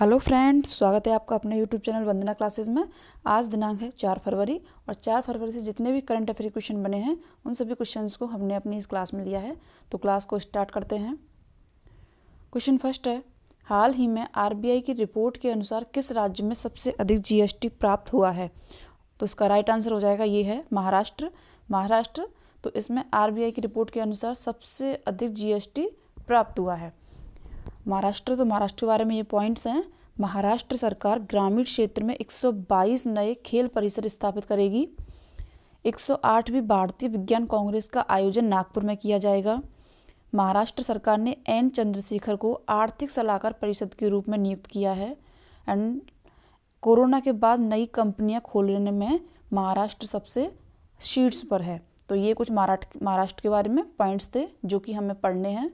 Hello friends, स्वागत है आपका अपने यूट्यूब चैनल वंदना क्लासेस में। आज दिनांक है 4 फरवरी और 4 फरवरी से जितने भी करंट अफेयर क्वेश्चन बने हैं उन सभी क्वेश्चंस को हमने अपनी इस क्लास में लिया है। तो क्लास को स्टार्ट करते हैं। क्वेश्चन फर्स्ट है, हाल ही में आरबीआई की रिपोर्ट के अनुसार किस राज्य में सबसे अधिक जीएसटी प्राप्त हुआ है? तो इसका राइट आंसर हो जाएगा ये है महाराष्ट्र। तो इसमें आरबीआई की रिपोर्ट के अनुसार सबसे अधिक जीएसटी प्राप्त हुआ है महाराष्ट्र। तो महाराष्ट्र के बारे में ये पॉइंट्स हैं। महाराष्ट्र सरकार ग्रामीण क्षेत्र में 122 नए खेल परिसर स्थापित करेगी। 108वीं भारतीय विज्ञान कांग्रेस का आयोजन नागपुर में किया जाएगा। महाराष्ट्र सरकार ने एन चंद्रशेखर को आर्थिक सलाहकार परिषद के रूप में नियुक्त किया है। एंड कोरोना के बाद नई कंपनियां खोलने में महाराष्ट्र सबसे शीर्ष पर है। तो ये कुछ महाराष्ट्र के बारे में पॉइंट्स थे जो कि हमें पढ़ने हैं।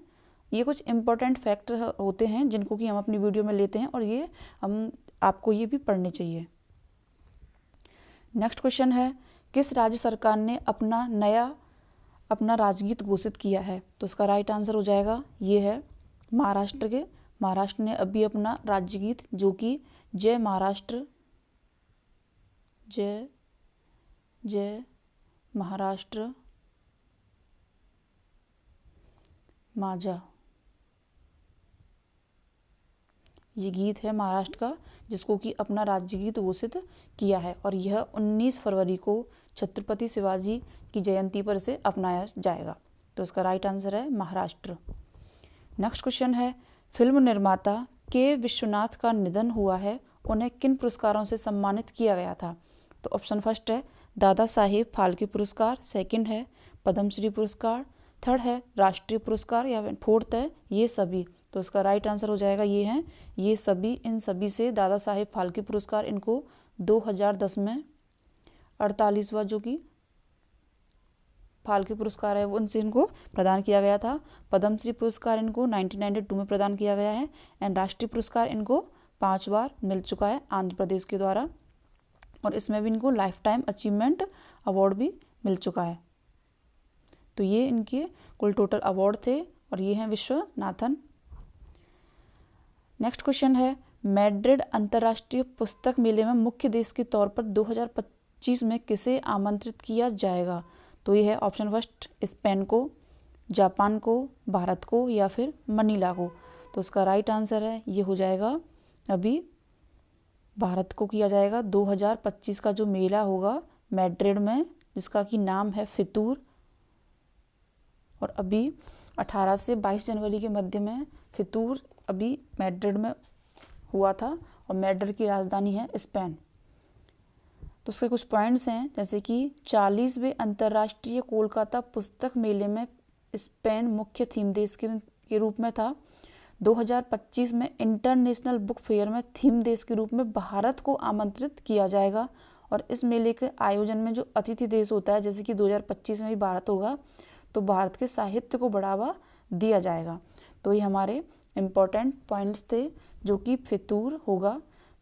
ये कुछ इम्पोर्टेंट फैक्ट होते हैं जिनको कि हम अपनी वीडियो में लेते हैं और ये हम आपको ये भी पढ़ने चाहिए। नेक्स्ट क्वेश्चन है, किस राज्य सरकार ने अपना राजगीत घोषित किया है? तो इसका राइट आंसर हो जाएगा ये है महाराष्ट्र ने अभी अपना राज्यगीत जो कि जय महाराष्ट्र जय महाराष्ट्र माझा, ये गीत है महाराष्ट्र का जिसको कि अपना राज्य गीत घोषित किया है और यह 19 फरवरी को छत्रपति शिवाजी की जयंती पर इसे अपनाया जाएगा। तो इसका राइट आंसर है महाराष्ट्र। नेक्स्ट क्वेश्चन है, फिल्म निर्माता के विश्वनाथ का निधन हुआ है, उन्हें किन पुरस्कारों से सम्मानित किया गया था? तो ऑप्शन फर्स्ट है दादा साहेब फाल्के पुरस्कार, सेकंड है पद्मश्री पुरस्कार, थर्ड है राष्ट्रीय पुरस्कार या फोर्थ है ये सभी। तो इसका राइट आंसर हो जाएगा ये है ये सभी। इन सभी से दादा साहेब फाल्के पुरस्कार इनको 2010 में 48वां जो कि फाल्के पुरस्कार है वो उनसे इनको प्रदान किया गया था। पद्मश्री पुरस्कार इनको 1992 में प्रदान किया गया है एंड राष्ट्रीय पुरस्कार इनको 5 बार मिल चुका है आंध्र प्रदेश के द्वारा और इसमें भी इनको लाइफ टाइम अचीवमेंट अवार्ड भी मिल चुका है। तो ये इनके कुल टोटल अवार्ड थे और ये हैं विश्वनाथन। नेक्स्ट क्वेश्चन है, मैड्रिड अंतर्राष्ट्रीय पुस्तक मेले में मुख्य देश के तौर पर 2025 में किसे आमंत्रित किया जाएगा? तो ये है ऑप्शन फर्स्ट स्पेन को, जापान को, भारत को या फिर मनीला को। तो इसका राइट आंसर है ये हो जाएगा अभी भारत को किया जाएगा। 2025 का जो मेला होगा मैड्रिड में जिसका कि नाम है फितूर और अभी 18 से 22 जनवरी के मध्य में फितूर अभी मैड्रिड में हुआ था और मैड्रिड की राजधानी है स्पेन। तो उसके कुछ पॉइंट्स हैं जैसे कि 40वें अंतर्राष्ट्रीय कोलकाता पुस्तक मेले में स्पेन मुख्य थीम देश के रूप में था। 2025 में इंटरनेशनल बुक फेयर में थीम देश के रूप में भारत को आमंत्रित किया जाएगा और इस मेले के आयोजन में जो अतिथि देश होता है जैसे कि 2025 में भी भारत होगा तो भारत के साहित्य को बढ़ावा दिया जाएगा। तो ये हमारे इम्पोर्टेंट पॉइंट्स थे जो कि फितूर होगा।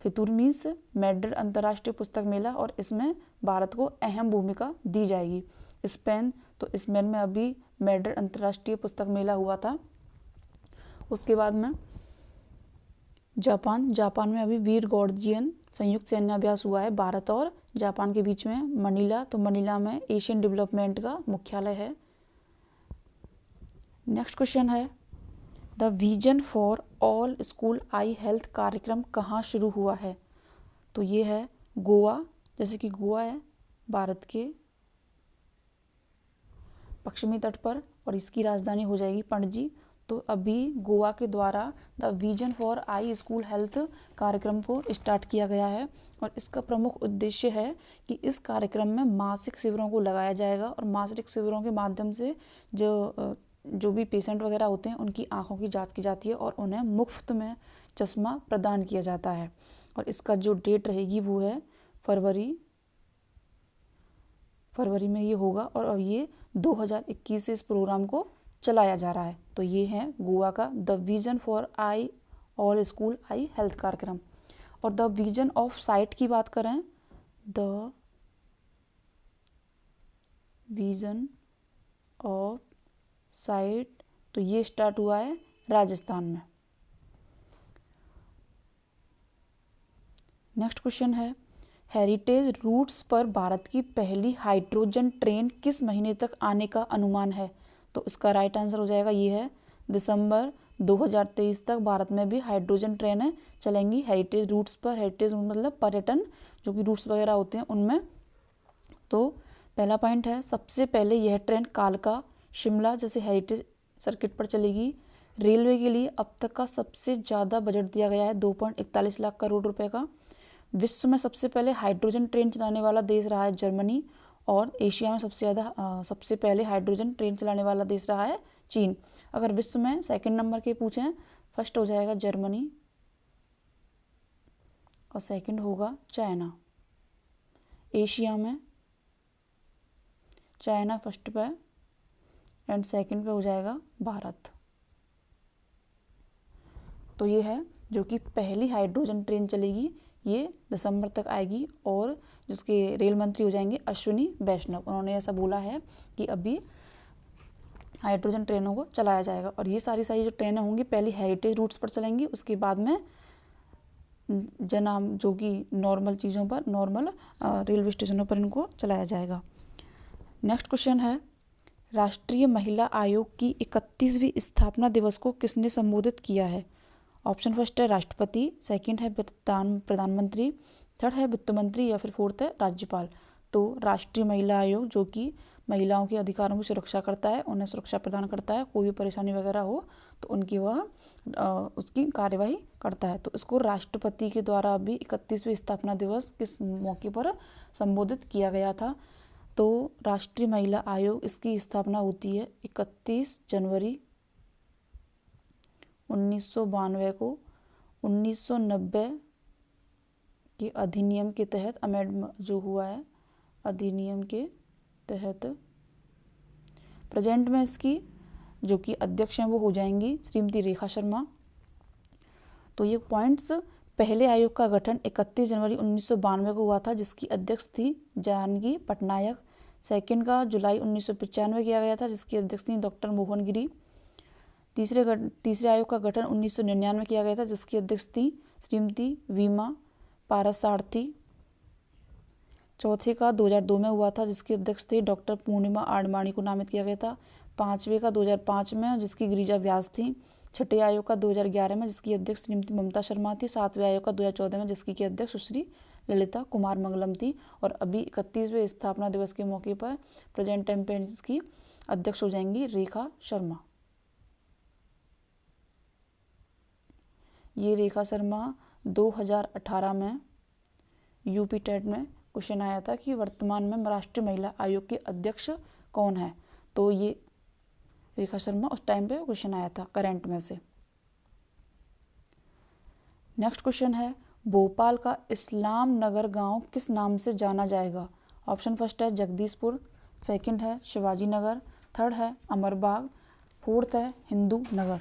फितूर मीन्स मैड्रिड अंतर्राष्ट्रीय पुस्तक मेला और इसमें भारत को अहम भूमिका दी जाएगी। स्पेन, तो स्पेन में अभी मैड्रिड अंतर्राष्ट्रीय पुस्तक मेला हुआ था। उसके बाद में जापान में अभी वीर गॉर्जियन संयुक्त सैन्याभ्यास हुआ है भारत और जापान के बीच में। मनीला, तो मनीला में एशियन डेवलपमेंट का मुख्यालय है। नेक्स्ट क्वेश्चन है, the vision for all school I health कार्यक्रम कहाँ शुरू हुआ है? तो ये है गोवा, जैसे कि गोवा है भारत के पश्चिमी तट पर और इसकी राजधानी हो जाएगी पणजी। तो अभी गोवा के द्वारा the vision for I school health कार्यक्रम को स्टार्ट किया गया है और इसका प्रमुख उद्देश्य है कि इस कार्यक्रम में मासिक शिविरों को लगाया जाएगा और मासिक शिविरों के माध्यम से जो भी पेशेंट वगैरह होते हैं उनकी आंखों की जांच की जाती है और उन्हें मुफ्त में चश्मा प्रदान किया जाता है और इसका जो डेट रहेगी वो है फरवरी में ये होगा और अब ये 2021 से इस प्रोग्राम को चलाया जा रहा है। तो ये है गोवा का the vision for I all school I health कार्यक्रम। और द विजन ऑफ साइट की बात करें, द विजन ऑफ साइट, तो ये स्टार्ट हुआ है राजस्थान में। नेक्स्ट क्वेश्चन है, हेरिटेज रूट्स पर भारत की पहली हाइड्रोजन ट्रेन किस महीने तक आने का अनुमान है? तो इसका राइट आंसर हो जाएगा ये है दिसंबर 2023 तक भारत में भी हाइड्रोजन ट्रेनें चलेंगी हेरिटेज रूट्स पर। हेरिटेज मतलब पर्यटन जो कि रूट्स वगैरह होते हैं उनमें। तो पहला पॉइंट है, सबसे पहले यह ट्रेन कालका शिमला जैसे हेरिटेज सर्किट पर चलेगी। रेलवे के लिए अब तक का सबसे ज़्यादा बजट दिया गया है 2.41 लाख करोड़ रुपए का। विश्व में सबसे पहले हाइड्रोजन ट्रेन चलाने वाला देश रहा है जर्मनी, और एशिया में सबसे पहले हाइड्रोजन ट्रेन चलाने वाला देश रहा है चीन। अगर विश्व में सेकंड नंबर के पूछें, फर्स्ट हो जाएगा जर्मनी और सेकंड होगा चाइना। एशिया में चाइना फर्स्ट पे एंड सेकंड पे हो जाएगा भारत। तो ये है जो कि पहली हाइड्रोजन ट्रेन चलेगी, ये दिसंबर तक आएगी। और जिसके रेल मंत्री हो जाएंगे अश्विनी वैष्णव, उन्होंने ऐसा बोला है कि अभी हाइड्रोजन ट्रेनों को चलाया जाएगा। और ये सारी जो ट्रेनें होंगी पहली हेरिटेज रूट्स पर चलेंगी, उसके बाद में जो कि नॉर्मल चीज़ों पर, नॉर्मल रेलवे स्टेशनों पर इनको चलाया जाएगा। नेक्स्ट क्वेश्चन है, राष्ट्रीय महिला आयोग की 31वीं स्थापना दिवस को किसने संबोधित किया है? ऑप्शन फर्स्ट है राष्ट्रपति, सेकंड है प्रधानमंत्री, थर्ड है वित्त मंत्री या फिर फोर्थ है राज्यपाल। तो राष्ट्रीय महिला आयोग जो कि महिलाओं के अधिकारों की सुरक्षा करता है, उन्हें सुरक्षा प्रदान करता है, कोई भी परेशानी वगैरह हो तो उनकी वह उसकी कार्यवाही करता है। तो इसको राष्ट्रपति के द्वारा अभी 31वीं स्थापना दिवस किस मौके पर संबोधित किया गया था? तो राष्ट्रीय महिला आयोग, इसकी स्थापना होती है 31 जनवरी 1992 को 1990 के अधिनियम के तहत अमेंडमेंट जो हुआ है, अधिनियम के तहत। प्रेजेंट में इसकी जो कि अध्यक्ष हैं वो हो जाएंगी श्रीमती रेखा शर्मा। तो ये पॉइंट्स, पहले आयोग का गठन 31 जनवरी 1992 को हुआ था जिसकी अध्यक्ष थी जानकी पटनायक। सेकंड का जुलाई 1995 किया गया था जिसकी अध्यक्ष थी डॉक्टर मोहन गिरी। तीसरे आयोग का गठन 1999 किया गया था जिसकी अध्यक्ष थी श्रीमती वीमा पारासारथी। चौथे का 2002 में हुआ था जिसकी अध्यक्ष थे डॉक्टर पूर्णिमा आडवाणी को नामित किया गया था। पांचवे का 2005 में जिसकी गिरिजा व्यास थी। छठे आयोग का 2011 में जिसकी अध्यक्ष श्रीमती ममता शर्मा थी। सातवें आयोग का 2014 में जिसकी की अध्यक्ष सुश्री ललिता कुमार मंगलम थी। और अभी 31वें स्थापना दिवस के मौके पर प्रेजेंट टाइम पे इसकी अध्यक्ष हो जाएंगी रेखा शर्मा। ये रेखा शर्मा 2018 में यूपी टेट में क्वेश्चन आया था कि वर्तमान में राष्ट्रीय महिला आयोग के अध्यक्ष कौन है। तो ये रेखा शर्मा उस टाइम पे क्वेश्चन आया था करंट में से। नेक्स्ट क्वेश्चन है, भोपाल का इस्लाम नगर गांव किस नाम से जाना जाएगा? ऑप्शन फर्स्ट है जगदीशपुर, सेकंड है शिवाजी नगर, थर्ड है अमरबाग, फोर्थ है हिंदू नगर।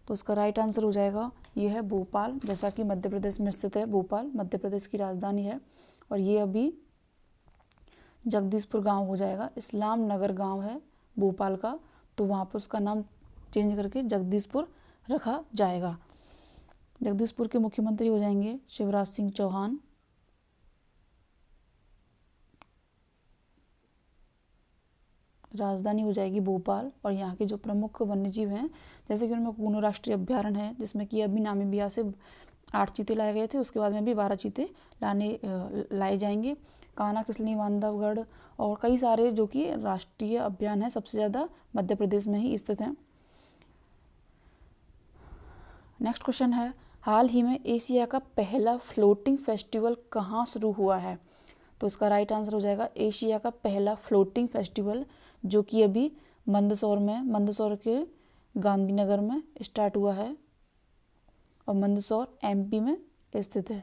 तो इसका राइट आंसर हो जाएगा ये है भोपाल, जैसा कि मध्य प्रदेश में स्थित है। भोपाल मध्य प्रदेश की राजधानी है और ये अभी जगदीशपुर गांव हो जाएगा। इस्लाम नगर गांव है भोपाल का, तो वहाँ पर उसका नाम चेंज करके जगदीशपुर रखा जाएगा। जगदीशपुर के मुख्यमंत्री हो जाएंगे शिवराज सिंह चौहान। राजधानी हो जाएगी भोपाल। और यहाँ के जो प्रमुख वन्यजीव हैं, जैसे कि उनमें कूनो राष्ट्रीय अभ्यारण्य है जिसमें कि अभी नामीबिया से 8 चीते लाए गए थे, उसके बाद में भी 12 चीते लाए जाएंगे। कान्हा किसली बांधवगढ़ और कई सारे जो कि राष्ट्रीय अभियान है, सबसे ज़्यादा मध्य प्रदेश में ही स्थित हैं। नेक्स्ट क्वेश्चन है, हाल ही में एशिया का पहला फ्लोटिंग फेस्टिवल कहाँ शुरू हुआ है? तो इसका राइट आंसर हो जाएगा एशिया का पहला फ्लोटिंग फेस्टिवल जो कि अभी मंदसौर के गांधीनगर में स्टार्ट हुआ है और मंदसौर एमपी में स्थित है।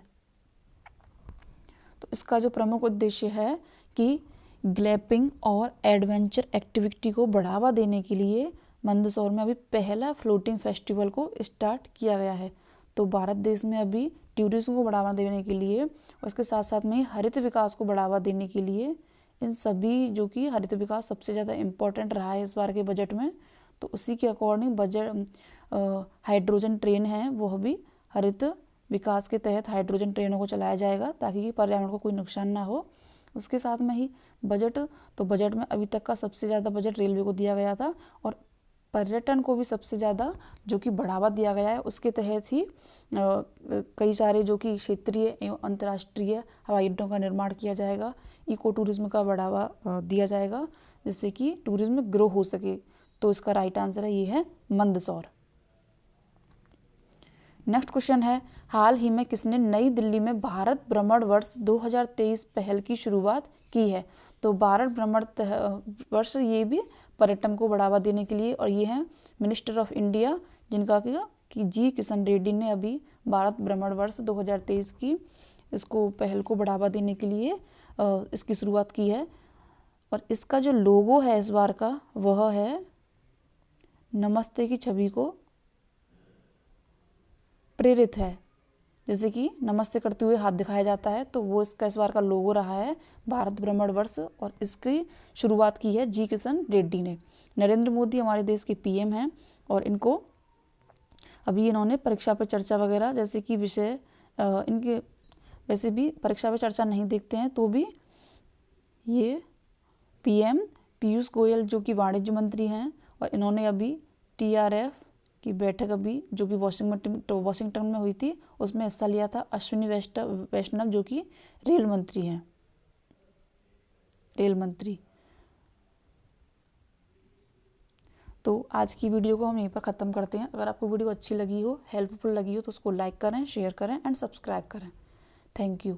तो इसका जो प्रमुख उद्देश्य है कि ग्लैम्पिंग और एडवेंचर एक्टिविटी को बढ़ावा देने के लिए मंदसौर में अभी पहला फ्लोटिंग फेस्टिवल को स्टार्ट किया गया है। तो भारत देश में अभी टूरिज्म को बढ़ावा देने के लिए और इसके साथ साथ में हरित विकास को बढ़ावा देने के लिए इन सभी जो कि हरित विकास सबसे ज़्यादा इम्पोर्टेंट रहा है इस बार के बजट में, तो उसी के अकॉर्डिंग बजट हाइड्रोजन ट्रेन है वो भी हरित विकास के तहत हाइड्रोजन ट्रेनों को चलाया जाएगा ताकि कि पर्यावरण को कोई नुकसान ना हो। उसके साथ में ही बजट, तो बजट में अभी तक का सबसे ज़्यादा बजट रेलवे को दिया गया था और पर्यटन को भी सबसे ज़्यादा जो कि बढ़ावा दिया गया है। उसके तहत ही कई सारे जो कि क्षेत्रीय एवं अंतर्राष्ट्रीय हवाई अड्डों का निर्माण किया जाएगा। इको टूरिज्म का बढ़ावा दिया जाएगा जिससे कि टूरिज्म ग्रो हो सके। तो इसका राइट आंसर है ये है मंदसौर। नेक्स्ट क्वेश्चन है, हाल ही में किसने नई दिल्ली में भारत भ्रमण वर्ष 2023 पहल की शुरुआत की है? तो भारत भ्रमण वर्ष ये भी पर्यटन को बढ़ावा देने के लिए, और ये है मिनिस्टर ऑफ इंडिया जिनका कि जी किशन रेड्डी ने अभी भारत भ्रमण वर्ष 2023 की इसको पहल को बढ़ावा देने के लिए इसकी शुरुआत की है। और इसका जो लोगो है इस बार का वह है नमस्ते की छवि को प्रेरित है, जैसे कि नमस्ते करते हुए हाथ दिखाया जाता है, तो वो इसका इस बार का लोगो रहा है भारत भ्रमण वर्ष, और इसकी शुरुआत की है जी किशन रेड्डी ने। नरेंद्र मोदी हमारे देश के पीएम हैं और इनको अभी इन्होंने परीक्षा पर चर्चा वगैरह जैसे कि विषय इनके वैसे भी परीक्षा पर चर्चा नहीं देखते हैं, तो भी ये पीएम पीयूष गोयल जो कि वाणिज्य मंत्री हैं, और इन्होंने अभी TRF की बैठक अभी जो कि वाशिंगटन में हुई थी उसमें हिस्सा लिया था। अश्विनी वैष्णव जो कि रेल मंत्री हैं, रेल मंत्री। तो आज की वीडियो को हम यहीं पर ख़त्म करते हैं। अगर आपको वीडियो अच्छी लगी हो, हेल्पफुल लगी हो, तो उसको लाइक करें, शेयर करें एंड सब्सक्राइब करें। Thank you.